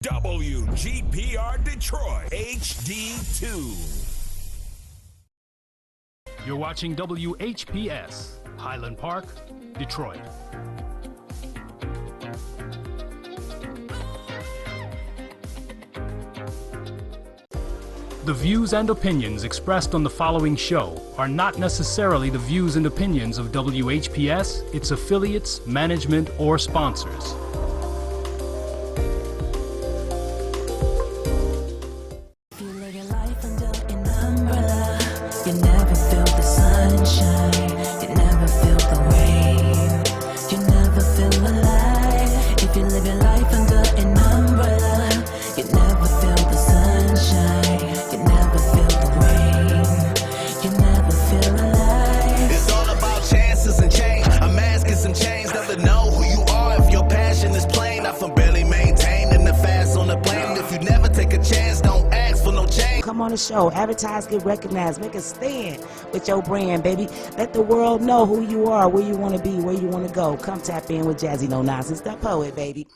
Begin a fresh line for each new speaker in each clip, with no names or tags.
WGPR Detroit HD2.
You're watching WHPS, Highland Park, Detroit. The views and opinions expressed on the following show are not necessarily the views and opinions of WHPS, its affiliates, management, or sponsors.
If you live your life under an umbrella, you never feel the sunshine, you never feel the rain, you never feel alive. If you live your life under an umbrella, you never feel the sunshine, you never feel the rain, you never feel alive.
It's all about chances and change. I'm asking some change, never know who you are if your passion is plain. Not from barely maintaining the fast on the plane. If you never take a chance, don't ask for no change.
Come on the show, advertise, get recognized, make a stand with your brand, baby. Let the world know who you are, where you want to be, where you want to go. Come tap in with Jazzie No Nonsense, the poet, baby.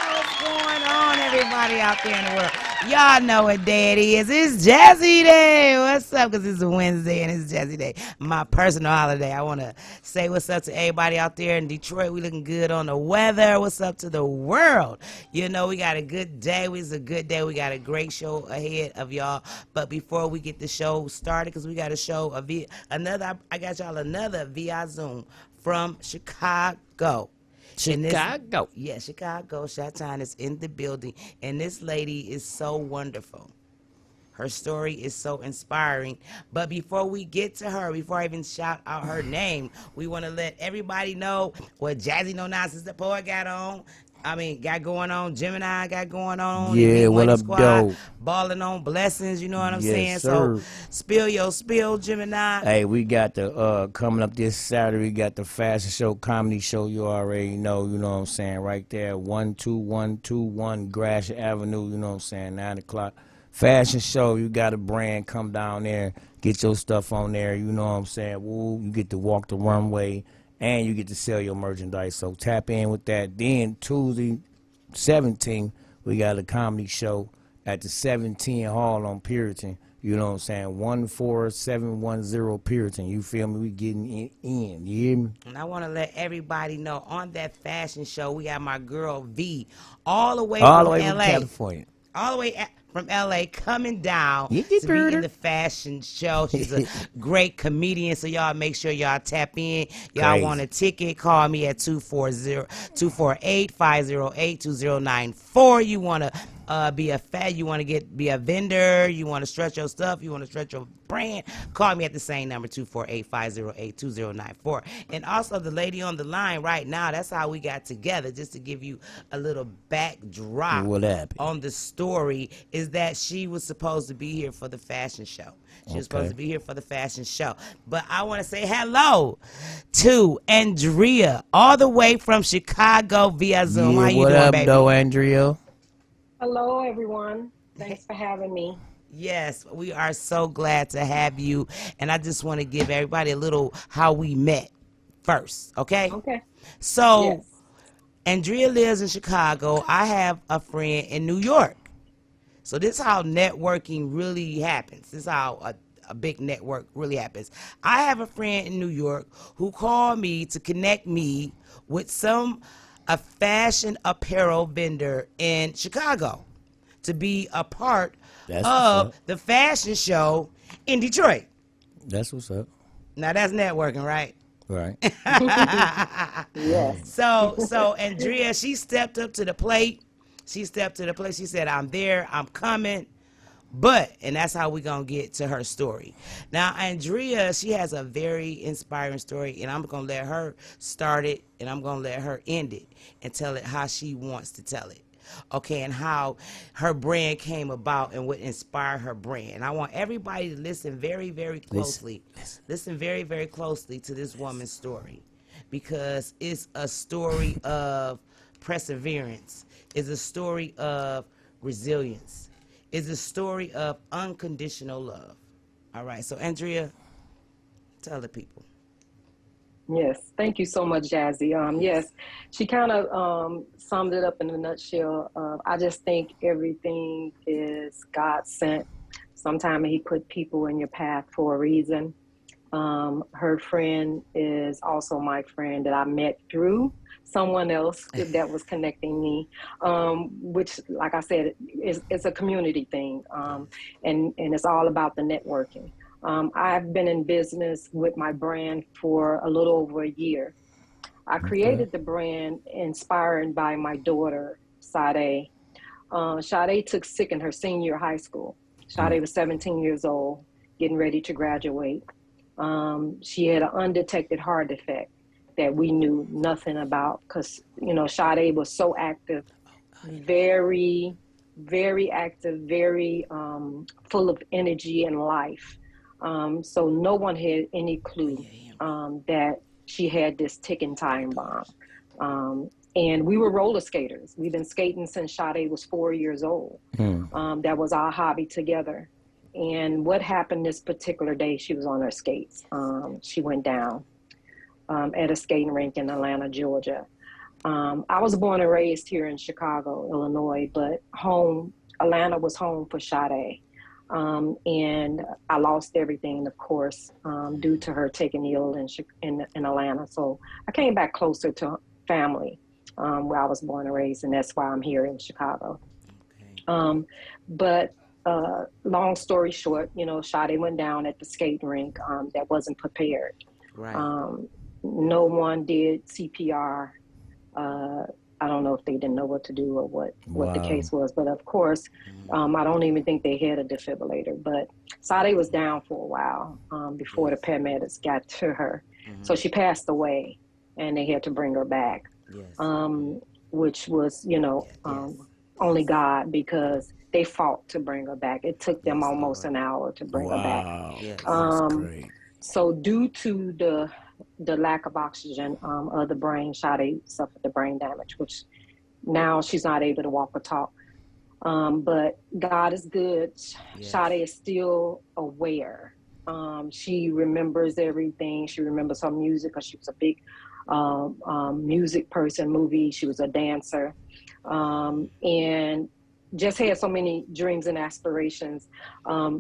What's going on, everybody out there in the world? Y'all know what day it is. It's Jazzie Day. What's up? Because it's a Wednesday and it's Jazzie Day, my personal holiday. I want to say what's up to everybody out there in Detroit. We looking good on the weather. What's up to the world? You know, we got a good day. It's a good day. We got a great show ahead of y'all. But before we get the show started, because we got a show, I got y'all another via Zoom from Chicago.
Chicago.
Yeah, Chicago. Chi-Town is in the building. And this lady is so wonderful. Her story is so inspiring. But before we get to her, before I even shout out her name, we want to let everybody know what Jazzie No Nonsense the poet got going on. Gemini got going on.
Yeah, what up, though?
Balling on blessings, you know what I'm saying?
Yes, sir.
So spill your spill, Gemini.
Hey, we got the coming up this Saturday. We got the fashion show, comedy show. You already know. You know what I'm saying? Right there, 12121 Gratiot Avenue. You know what I'm saying? 9 o'clock. Fashion show. You got a brand. Come down there, get your stuff on there. You know what I'm saying? Woo! You get to walk the runway. And you get to sell your merchandise. So tap in with that. Then Tuesday, 17th, we got a comedy show at the 710 Hall on Puritan. You know what I'm saying? 14710 Puritan. You feel me? We getting in. You hear me?
And I want to let everybody know on that fashion show, we got my girl V all the way from LA.
California.
All the way from LA coming down
You
to
get
be
murdered.
in the fashion show. She's a great comedian, so y'all make sure y'all tap in. Y'all
Crazy.
want a ticket, call me at 248-508-2094. You want to be a you want to be a vendor, you want to stretch your stuff, you want to stretch your brand, call me at the same number, 248-508-2094. And also the lady on the line right now, that's how we got together, just to give you a little backdrop
What happened?
on the story, is that she was supposed to be here for the fashion show. She was supposed to be here for the fashion show. But I want to say hello to Andrea, all the way from Chicago via Zoom. How you
what
doing,
up,
baby?
though, Andrea?
Hello, everyone. Thanks for having me.
Yes, we are so glad to have you. And I just want to give everybody a little how we met first, okay?
Okay.
So,
Yes.
Andrea lives in Chicago. I have a friend in New York. So this is how networking really happens. This is how a big network really happens. I have a friend in New York who called me to connect me with a fashion apparel vendor in Chicago to be a part
That's
of
what's up.
the fashion show in Detroit.
That's what's up.
Now that's networking, right?
Right.
Yes.
So Andrea, she stepped up to the plate. She stepped to the plate. She said, I'm there, I'm coming. And that's how we're going to get to her story. Now, Andrea, she has a very inspiring story, and I'm going to let her start it, and I'm going to let her end it and tell it how she wants to tell it. Okay, and how her brand came about and what inspired her brand. And I want everybody to listen very, very closely. Listen very, very closely to this woman's story, because it's a story of perseverance. It's a story of resilience. It's a story of unconditional love. All right, so Andrea, tell the people.
Yes, thank you so much, Jazzie. Yes, she kind of summed it up in a nutshell. I just think everything is God sent. Sometimes He put people in your path for a reason. Her friend is also my friend that I met through someone else that was connecting me, which, like I said, is a community thing, and it's all about the networking. I've been in business with my brand for a little over a year. I
Okay.
created the brand inspired by my daughter, Sade. Sade took sick in her senior year of high school. Sade was 17 years old, getting ready to graduate. She had an undetected heart defect that we knew nothing about because, Sade was so active, very, very active, very full of energy and life. So no one had any clue that she had this ticking time bomb. And we were roller skaters. We've been skating since Sade was 4 years old. That was our hobby together. And what happened this particular day, she was on her skates. She went down at a skating rink in Atlanta, Georgia. I was born and raised here in Chicago, Illinois, but Atlanta was home for Sade. And I lost everything, of course, due to her taking ill in Atlanta. So I came back closer to family, where I was born and raised, and that's why I'm here in Chicago. But long story short, Sade went down at the skating rink that wasn't prepared.
Right.
No one did CPR. I don't know if they didn't know what to do or what the case was, but of course, I don't even think they had a defibrillator. But Sade was down for a while before the paramedics got to her. So she passed away, and they had to bring her back, which was, only God, because they fought to bring her back. It took them almost an hour to bring her back.
That's great.
So due to the lack of oxygen of the brain, Sade suffered the brain damage, which now she's not able to walk or talk. But God is good. Sade is still aware. She remembers everything. She remembers her music because she was a big music person, movie. She was a dancer. And just had so many dreams and aspirations.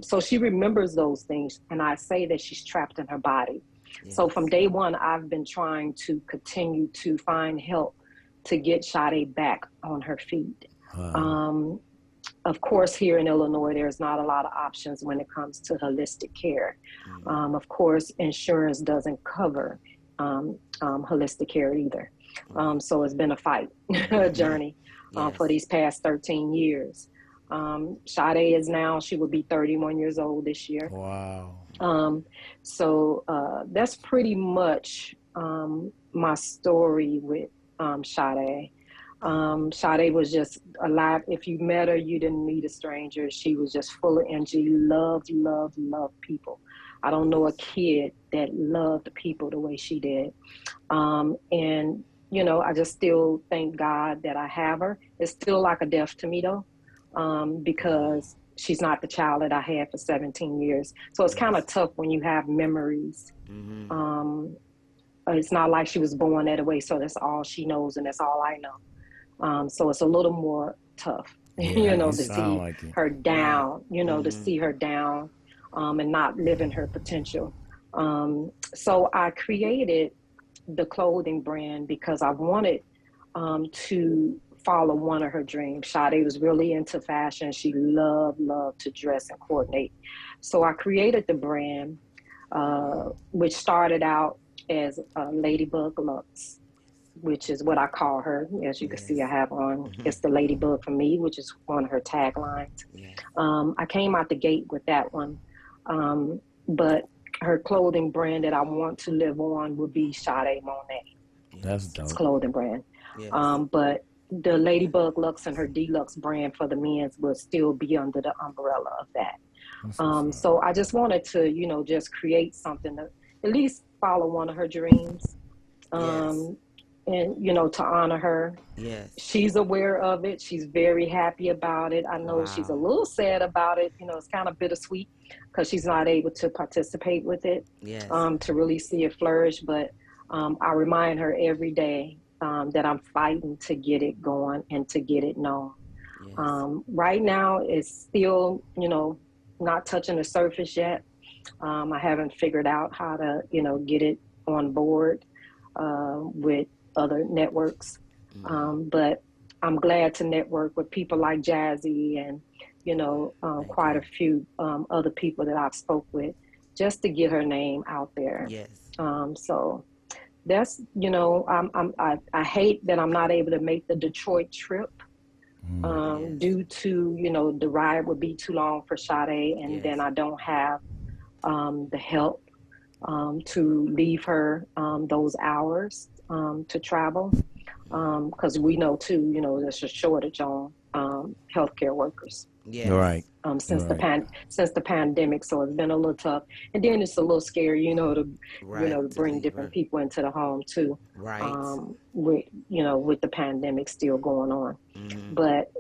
So she remembers those things. And I say that she's trapped in her body. So from day one, I've been trying to continue to find help to get Sade back on her feet. Of course, here in Illinois, there's not a lot of options when it comes to holistic care. Of course, insurance doesn't cover holistic care either. So it's been a fight, a journey for these past 13 years. Sade is now, she will be 31 years old this year.
Wow.
So that's pretty much my story with Sade. Sade was just alive. If you met her, you didn't meet a stranger. She was just full of energy, loved people. I don't know a kid that loved people the way she did. And, I just still thank God that I have her. It's still like a death to me, though, because she's not the child that I had for 17 years. So it's kind of tough when you have memories. It's not like she was born that way, so that's all she knows and that's all I know. So it's a little more tough, to see her down, to see her down and not living her potential. So I created the clothing brand because I wanted to follow one of her dreams. Sade was really into fashion. She loved to dress and coordinate. So I created the brand, which started out as Ladybug Lux, which is what I call her. As you can see, I have on, it's the Ladybug for me, which is one of her taglines. I came out the gate with that one. But her clothing brand that I want to live on would be Sade Monet.
That's dope.
It's clothing brand. But the Ladybug Lux and her Deluxe brand for the men's will still be under the umbrella of that. So I just wanted to, just create something to at least follow one of her dreams. And, to honor her. She's aware of it. She's very happy about it. I know she's a little sad about it. It's kind of bittersweet because she's not able to participate with it, to really see it flourish. But I remind her every day that I'm fighting to get it going and to get it known.
Yes.
Right now, it's still, not touching the surface yet. I haven't figured out how to, get it on board with other networks. But I'm glad to network with people like Jazzie and, quite a few other people that I've spoke with just to get her name out there.
Yes.
So that's, I hate that I'm not able to make the Detroit trip. Due to, the ride would be too long for Sade, and then I don't have the help to leave her those hours to travel, because we know too, there's a shortage on healthcare workers.
Yes.
Right.
Since the pandemic, so it's been a little tough, and then it's a little scary, to bring different people into the home too.
Right.
With the pandemic still going on, but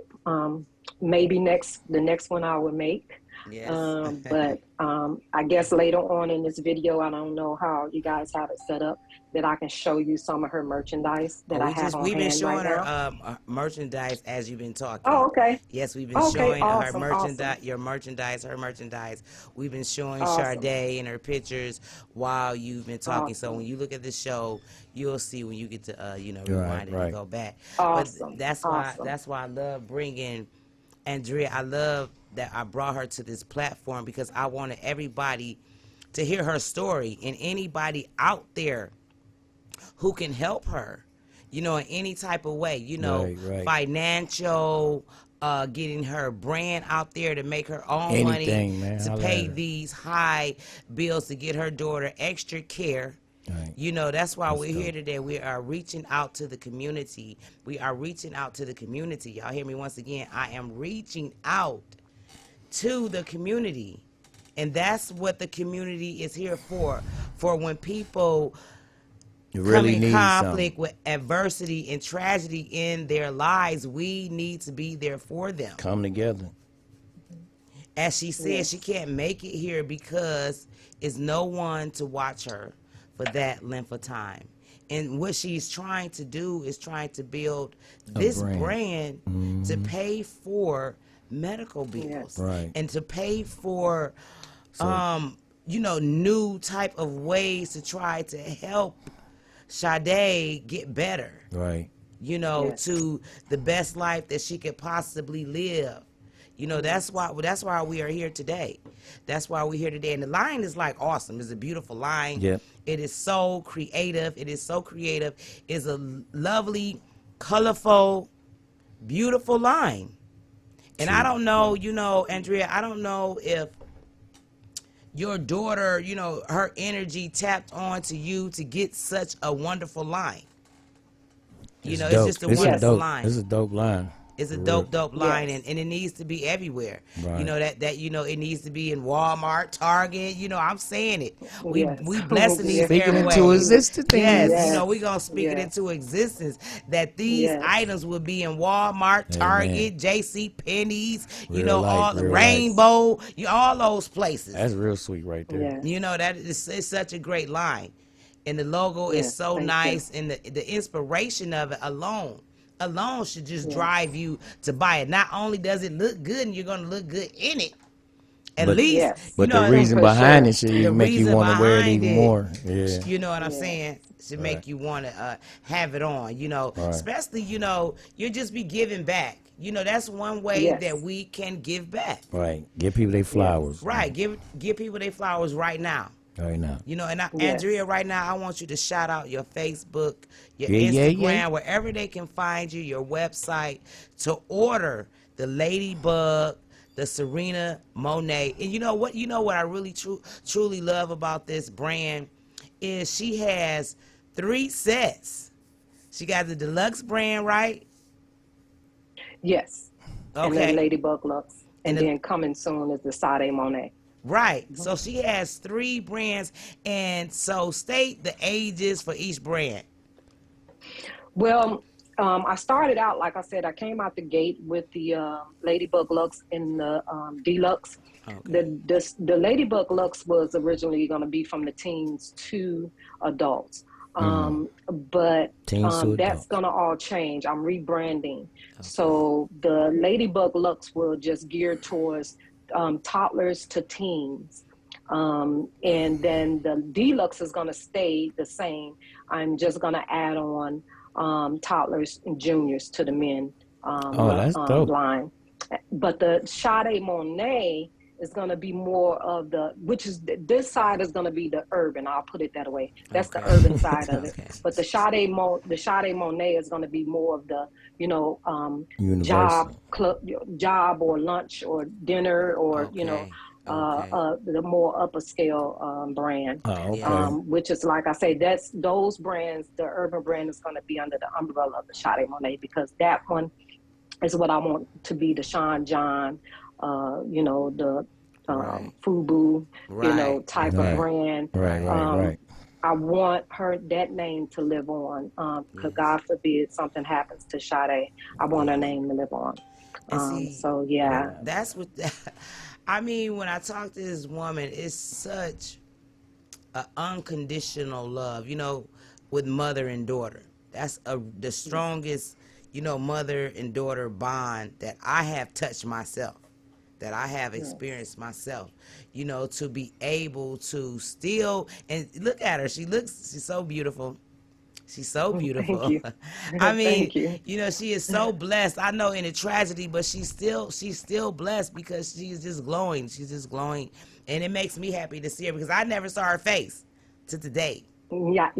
maybe the next one I would make.
Yes.
But I guess later on in this video, I don't know how you guys have it set up, that I can show you some of her merchandise that I have on hand right now.
We've been showing her merchandise as you've been talking.
Oh, okay.
Yes, we've been showing
awesome,
her merchandise, your merchandise, her merchandise. We've been showing Sade and her pictures while you've been talking. So when you look at the show, you'll see when you get to rewind it and go back.
Awesome.
But that's why I love bringing Andrea. I love that I brought her to this platform because I wanted everybody to hear her story, and anybody out there who can help her, in any type of way, financial, getting her brand out there to make her own money, to pay these high bills, to get her daughter extra care. Right. That's why we're here today. We are reaching out to the community. Y'all hear me once again. I am reaching out to the community. And that's what the community is here for when people come in conflict with adversity and tragedy in their lives. We need to be there for them.
Come together.
As she said, she can't make it here because there's no one to watch her for that length of time. And what she's trying to do is trying to build this brand to pay for medical bills, and to pay for new type of ways to try to help Sade get better, to the best life that she could possibly live. That's why we are here today. And the line is like awesome. It's a beautiful line. It is so creative. It's a lovely, colorful, beautiful line. And I don't know, Andrea, I don't know if your daughter, her energy tapped onto you to get such a wonderful line. It's just a wonderful line.
It's a dope line.
It's a dope line, and it needs to be everywhere. Right. It needs to be in Walmart, Target. I'm saying it. We blessing these
speaking into existence.
Yes, we're gonna speak it into existence that these items will be in Walmart, Target, J.C. Penney's. All the Rainbow, all those places.
That's real sweet right there.
That it's such a great line, and the logo is so nice, and the inspiration of it alone should just drive you to buy it. Not only does it look good, and you're going to look good in it, but
the reason behind it should even make you want to wear it even more. Yeah.
You know what I'm saying? Should make you want to have it on, especially, you'll just be giving back. That's one way that we can give back.
Right. Give people their flowers.
Right. Give people their flowers right now.
Right now.
Andrea, right now, I want you to shout out your Facebook, your Instagram, wherever they can find you, your website, to order the Ladybug, the Serena Monet. And you know what I really truly love about this brand is she has 3 sets. She got the deluxe brand, right?
Yes.
Okay.
And then Ladybug Lux. And then coming soon is the Sade Monet.
Right. So she has 3 brands. And so state the ages for each brand.
Well, I started out, like I said, I came out the gate with the Ladybug Lux and the Deluxe. Okay. The Ladybug Lux was originally going to be from the teens to adults. But
Teens to
that's
adults.
gonna all change. I'm rebranding. So the Ladybug Lux will just gear towards toddlers to teens. And then the Deluxe is gonna stay the same. I'm just gonna add on toddlers and juniors to the men
That's dope.
line. But the Sade Monet is going to be more of which is this side is going to be the urban. I'll put it that way. That's the urban side of it. But the Sade Monet is going to be more of the, job or lunch or dinner or the more upper scale brand. Which is, like I say, that's those brands. The urban brand is going to be under the umbrella of the Sade Monet, because that one is what I want to be the Sean John, the Fubu, type of brand.
Right.
I want that name to live on, because God forbid something happens to Sade. I want her name to live on. So yeah,
that's what. I mean, when I talk to this woman, it's such an unconditional love, with mother and daughter. That's the strongest, mother and daughter bond that I have touched myself, that I have experienced myself, to be able to still, and look at her. She's so beautiful. She's so beautiful.
Thank you.
I mean,
Thank you.
She is so blessed. I know in a tragedy, but she's still blessed because she's just glowing. She's just glowing. And it makes me happy to see her, because I never saw her face to today.
Yeah.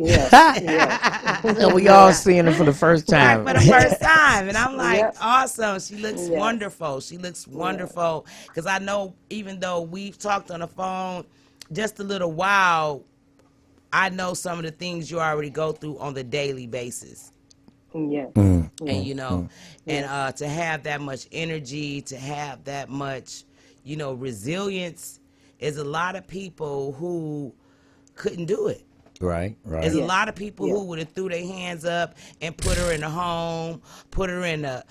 And we all seeing it for the first time.
Right, for the first time. And I'm like,
Yep.
awesome. She looks wonderful. She looks wonderful. Because I know, even though we've talked on the phone just a little while, I know some of the things you already go through on the daily basis.
Yeah.
And and to have that much energy, to have that much, resilience, is a lot of people who couldn't do it.
Right.
There's a lot of people who would have threw their hands up and put her in a home, put her in a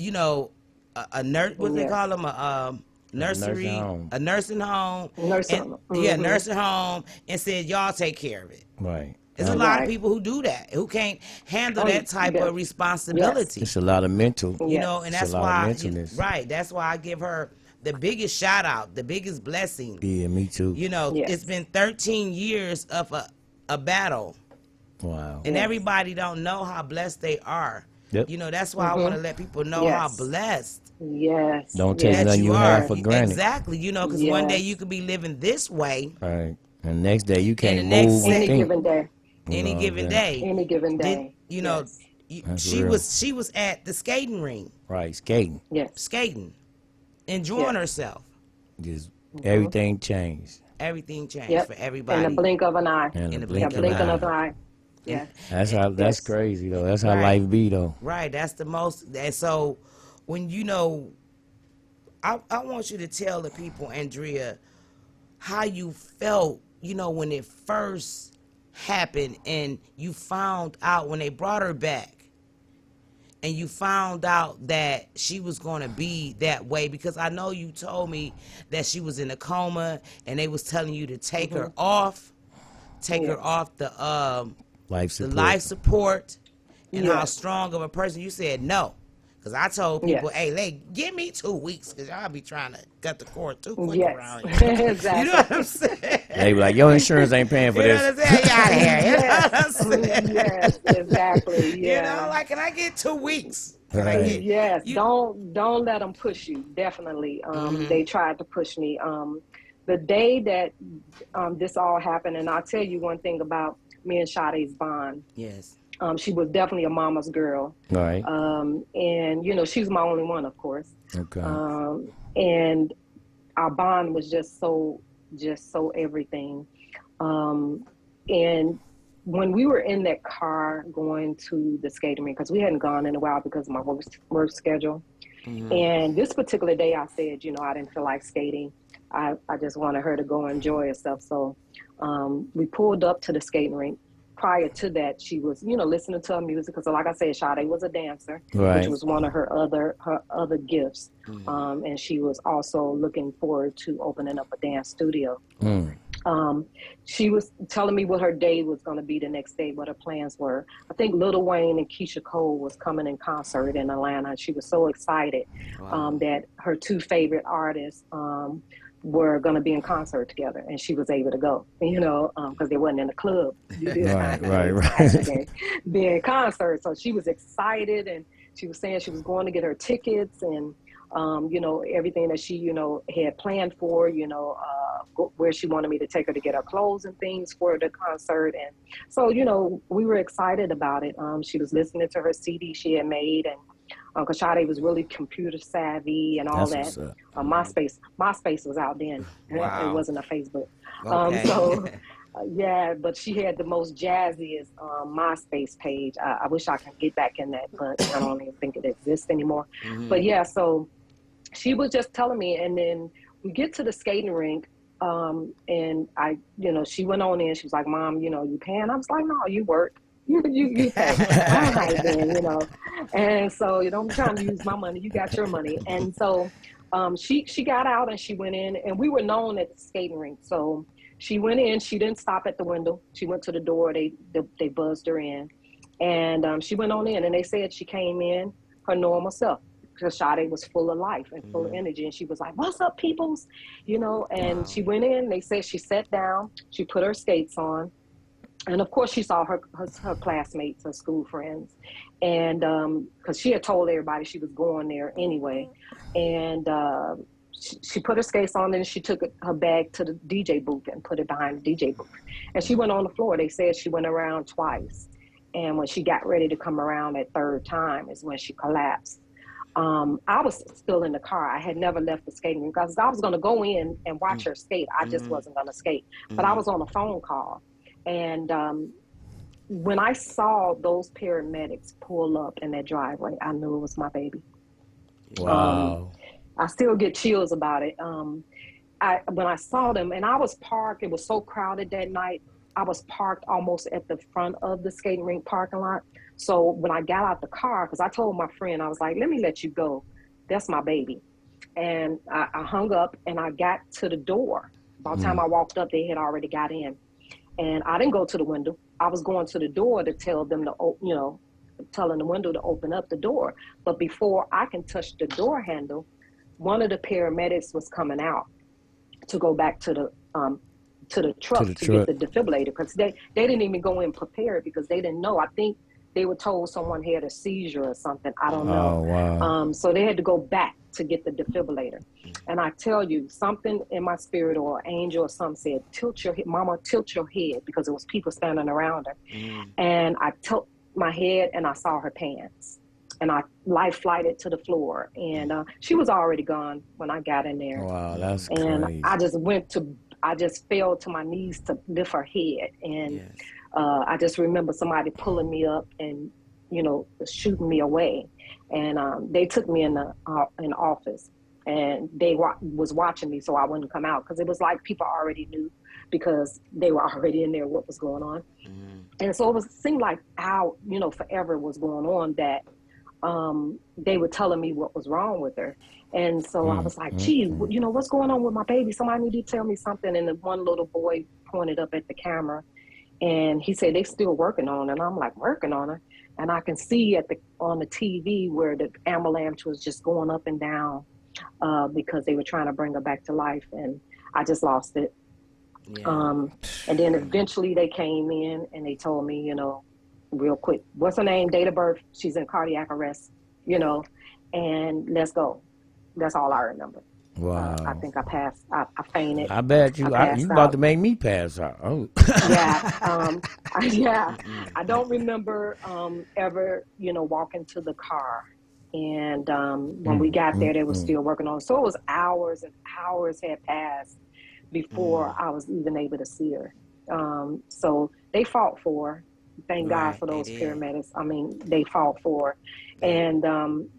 nurse. What do they call them? A nursery, a nursing home. Nursing home, and said, y'all take care of it.
Right.
There's a lot of people who do that, who can't handle that type of responsibility.
It's a lot of mental.
And that's why. That's why I give her the biggest shout out, the biggest blessing.
Yeah, me too.
It's been 13 years of a battle.
Wow.
And everybody don't know how blessed they are.
Yep.
That's why I want to let people know how blessed.
Yes.
Don't take nothing you have for granted.
Exactly. Because one day you could be living this way.
Right. And the next day you can't
next
move.
Any given day.
Any given day.
Any given day.
She was at the skating ring.
Right, skating.
Yes.
Skating. Enjoying herself.
Just everything changed.
Everything changed for everybody.
In the blink of an eye.
In the blink
of an eye. Yeah.
That's crazy though. That's how life be though.
Right. That's the most. And so when I want you to tell the people, Andrea, how you felt, when it first happened and you found out when they brought her back and you found out that she was going to be that way, because I know you told me that she was in a coma and they was telling you to take her off the life support and how strong of a person. You said no. Because I told people, hey, give me 2 weeks, because y'all be trying to cut the cord too quick around here.
Exactly.
You know what I'm saying?
They be like, your insurance ain't paying for
You know
this.
what I'm saying? Out here. You know what I'm saying?
Yes, exactly. Yeah.
Can I get 2 weeks?
Right.
Yes. Don't let them push you. Definitely. They tried to push me. The day that this all happened, and I'll tell you one thing about me and Sade's bond.
Yes.
She was definitely a mama's girl.
Right.
And, she's my only one, of course.
Okay.
And our bond was just so everything. And when we were in that car going to the skating rink, because we hadn't gone in a while because of my work schedule. And this particular day I said, I didn't feel like skating. I just wanted her to go enjoy herself. So we pulled up to the skating rink. Prior to that, she was, listening to her music, because like I said, Sade was a dancer, which was one of her other gifts. And she was also looking forward to opening up a dance studio. She was telling me what her day was going to be the next day, what her plans were. I think Lil Wayne and Keisha Cole was coming in concert in Atlanta. She was so excited that her two favorite artists were going to be in concert together, and she was able to go, because they wasn't in the club.
Right.
Be in concert. So she was excited, and she was saying she was going to get her tickets and everything that she, had planned for, where she wanted me to take her to get her clothes and things for the concert. And so, we were excited about it. She was listening to her CD she had made, and because Sade was really computer savvy and all that. MySpace was out then.
Wow.
It wasn't a Facebook.
Okay.
Yeah, but she had the most jazziest MySpace page. I wish I could get back in that, but I don't even think it exists anymore. But yeah, so she was just telling me, and then we get to the skating rink, and I, she went on in. She was like, "Mom, you paying?" I was like, "No, you work. You pay." All right then, And so, I'm trying to use my money. You got your money. And so she got out and she went in, and we were known at the skating rink. So she went in. She didn't stop at the window. She went to the door. They buzzed her in, and she went on in. And they said she came in her normal self, because Sade was full of life and full of energy. And she was like, "What's up, peoples?" And she went in. They said she sat down. She put her skates on. And of course, she saw her classmates, her school friends, and because she had told everybody she was going there anyway, and she put her skates on, and she took her bag to the DJ booth and put it behind the DJ booth, and she went on the floor. They said she went around twice, and when she got ready to come around that third time is when she collapsed. I was still in the car. I had never left the skating rink because I was going to go in and watch her skate. I just wasn't going to skate, but I was on a phone call. And when I saw those paramedics pull up in that driveway, I knew it was my baby.
Wow.
I still get chills about it. When I saw them, and I was parked, it was so crowded that night. I was parked almost at the front of the skating rink parking lot. So when I got out the car, because I told my friend, I was like, "Let me let you go. That's my baby." And I hung up and I got to the door. By the time I walked up, they had already got in. And I didn't go to the window. I was going to the door to tell them to, telling the window to open up the door. But before I can touch the door handle, one of the paramedics was coming out to go back to the truck to get the defibrillator, because they didn't even go in prepared because they didn't know. I think they were told someone had a seizure or something. I don't know.
Oh, wow.
So they had to go back to get the defibrillator. And I tell you, something in my spirit, or an angel or something said, "Tilt your head, Mama, tilt your head," because there was people standing around her. And I tilt my head and I saw her pants. And I life flighted to the floor. And she was already gone when I got in there.
Wow, that's
and
crazy.
I just fell to my knees to lift her head. And I just remember somebody pulling me up and, shooting me away. And they took me in the office, and they was watching me so I wouldn't come out, because it was like people already knew, because they were already in there what was going on. And so it seemed like forever was going on that they were telling me what was wrong with her. And so I was like, "Gee, what's going on with my baby? Somebody need to tell me something." And the one little boy pointed up at the camera, and he said, "They still working on her." And I'm like, "Working on her?" And I can see on the TV where the ambulance was just going up and down because they were trying to bring her back to life. And I just lost it. And then eventually they came in and they told me, real quick, "What's her name? Date of birth? She's in cardiac arrest, and let's go." That's all I remember.
Wow.
I think I passed. I fainted.
I bet you. You about to make me pass out. Oh.
Yeah. I don't remember ever, walking to the car. And when we got there, they were still working on it. So it was hours and hours had passed before I was even able to see her. So they fought for her. Thank God for those paramedics. I mean, they fought for her. And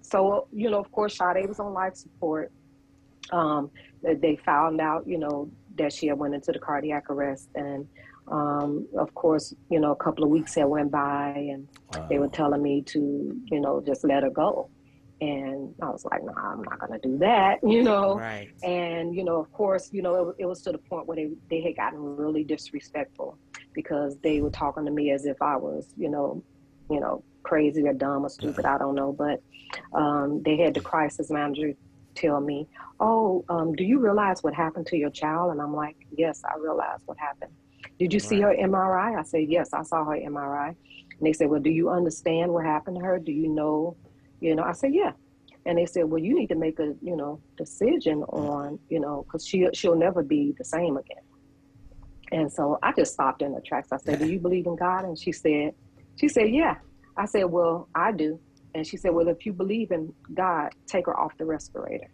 so, of course, Sade was on life support. They found out, that she had went into the cardiac arrest. And, of course, a couple of weeks had went by, and they were telling me to, just let her go. And I was like, nah, I'm not gonna do that, you know.
Right.
And of course, it was to the point where they had gotten really disrespectful because they were talking to me as if I was, crazy or dumb or stupid. I don't know, but they had the crisis manager tell me, "Oh, do you realize what happened to your child?" And I'm like, "Yes, I realize what happened." "Did you see her MRI?" I said, "Yes, I saw her MRI." And they said, "Well, do you understand what happened to her? Do you know?" I said, "Yeah." And they said, "Well, you need to make a, decision on, because she'll never be the same again." And so I just stopped in her tracks. I said, "Do you believe in God?" And she said, "Yeah." I said, "Well, I do." And she said, "Well, if you believe in God, take her off the respirator."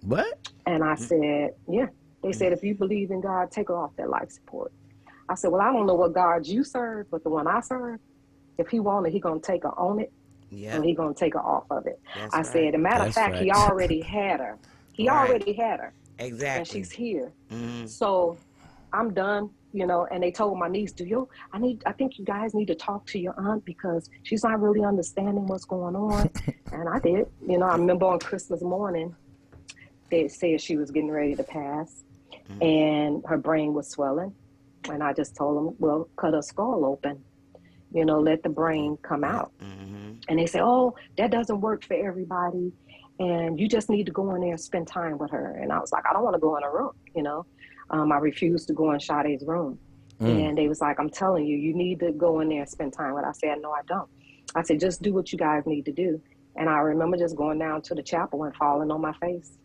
What?
And I said, "Yeah." They said, "If you believe in God, take her off that life support." I said, "Well, I don't know what God you serve, but the one I serve, if he wanted, he going to take her on it.
Yeah.
And he going to take her off of it."
That's
I
right.
said, "As a matter of
That's
fact, he
facts.
already had her. He
Right.
already had her.
Exactly.
And she's here.
Mhm.
So I'm done, and they told my niece, I think you guys need to talk to your aunt because she's not really understanding what's going on." And I did. I remember on Christmas morning, they said she was getting ready to pass and her brain was swelling. And I just told them, "Well, cut her skull open, let the brain come out." And they say, "Oh, that doesn't work for everybody. And you just need to go in there and spend time with her." And I was like, "I don't want to go in her room, I refused to go in Sade's room. And they was like, "I'm telling you, you need to go in there and spend time with her." I said, "No, I don't." I said, "Just do what you guys need to do." And I remember just going down to the chapel and falling on my face.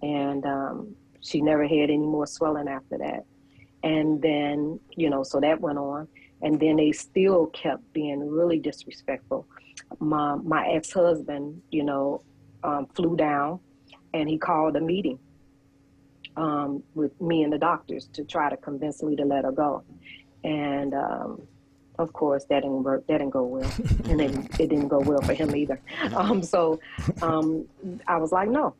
And she never had any more swelling after that. And then, so that went on. And then they still kept being really disrespectful. My ex-husband, flew down and he called a meeting with me and the doctors to try to convince me to let her go. And of course, that didn't work. That didn't go well. And then it didn't go well for him either. So I was like, no,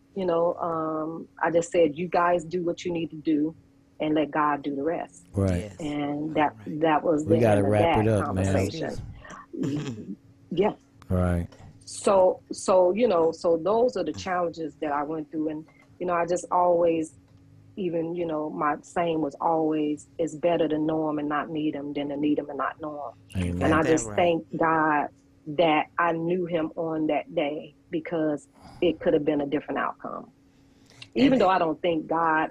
I just said, you guys do what you need to do and let God do the rest.
Right.
Yes.
And that was
We
the
gotta
end of
wrap
that
it up, man.
conversation. Yeah.
Right.
So those are the challenges that I went through. And, I just always, even, my saying was always, it's better to know him and not need him than to need him and not know him.
Amen.
And I just
right.
thank God that I knew him on that day because it could have been a different outcome. Even though I don't think God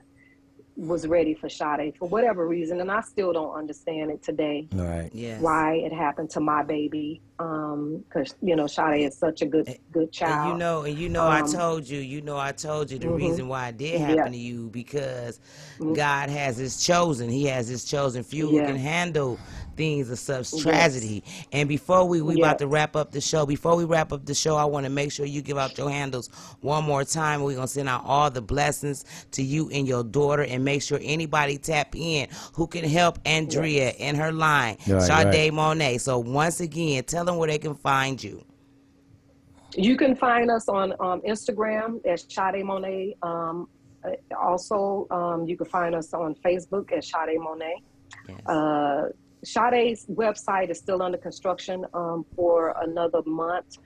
was ready for Sade for whatever reason, and I still don't understand it today.
Right.
Yes.
Why it happened to my baby? Because Sade is such a good child.
And I told you the reason why it did happen to you because God has His chosen. He has His chosen few who can handle things of such tragedy. And before we about to wrap up the show. Before we wrap up the show, I want to make sure you give out your handles one more time. We're gonna send out all the blessings to you and your daughter, and make sure anybody tap in who can help Andrea in her line, Sade Monet. So once again, tell them where they can find you.
You can find us on Instagram as Sade Monet. Also, you can find us on Facebook as Sade Monet.
Yes.
Sade's website is still under construction for another month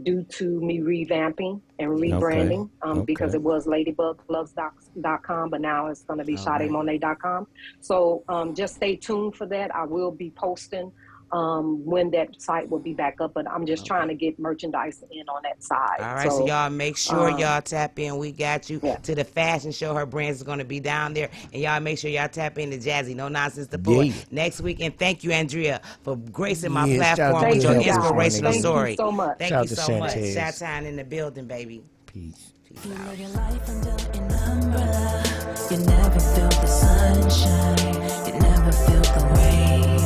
due to me revamping and rebranding because it was ladybugloves.com, but now it's going to be SadeMonet.com. So just stay tuned for that. I will be posting when that site will be back up, but I'm just trying to get merchandise in on that side.
All right, so y'all make sure y'all tap in. We got you to the fashion show. Her brands is going to be down there, and y'all make sure y'all tap in to Jazzie, No Nonsense the Poet, next week. And thank you, Andrea, for gracing my platform with your inspirational story.
Thank you so much.
Thank you so much. Shot-time in the building, baby.
Peace.
You live your life under an umbrella. You never feel the sunshine. You never feel the rain.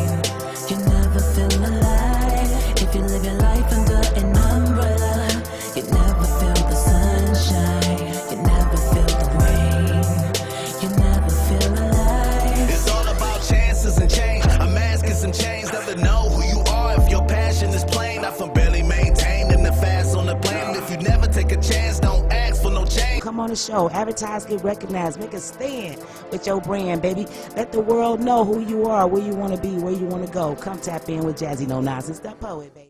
You never feel alive. If you live your life under an umbrella, you never feel the sunshine. You never feel the rain. You never feel alive.
It's all about chances and change. I'm asking some change, never know who you are if your passion is plain. Not from barely maintained in the fast on the plane. If you never take a chance, don't ask for no change.
Come on the show, advertise, get recognized, make a stand with your brand, baby. Let the world know who you are, where you want to be, where you want to go. Come tap in with Jazzie No Nonsense, the poet, baby.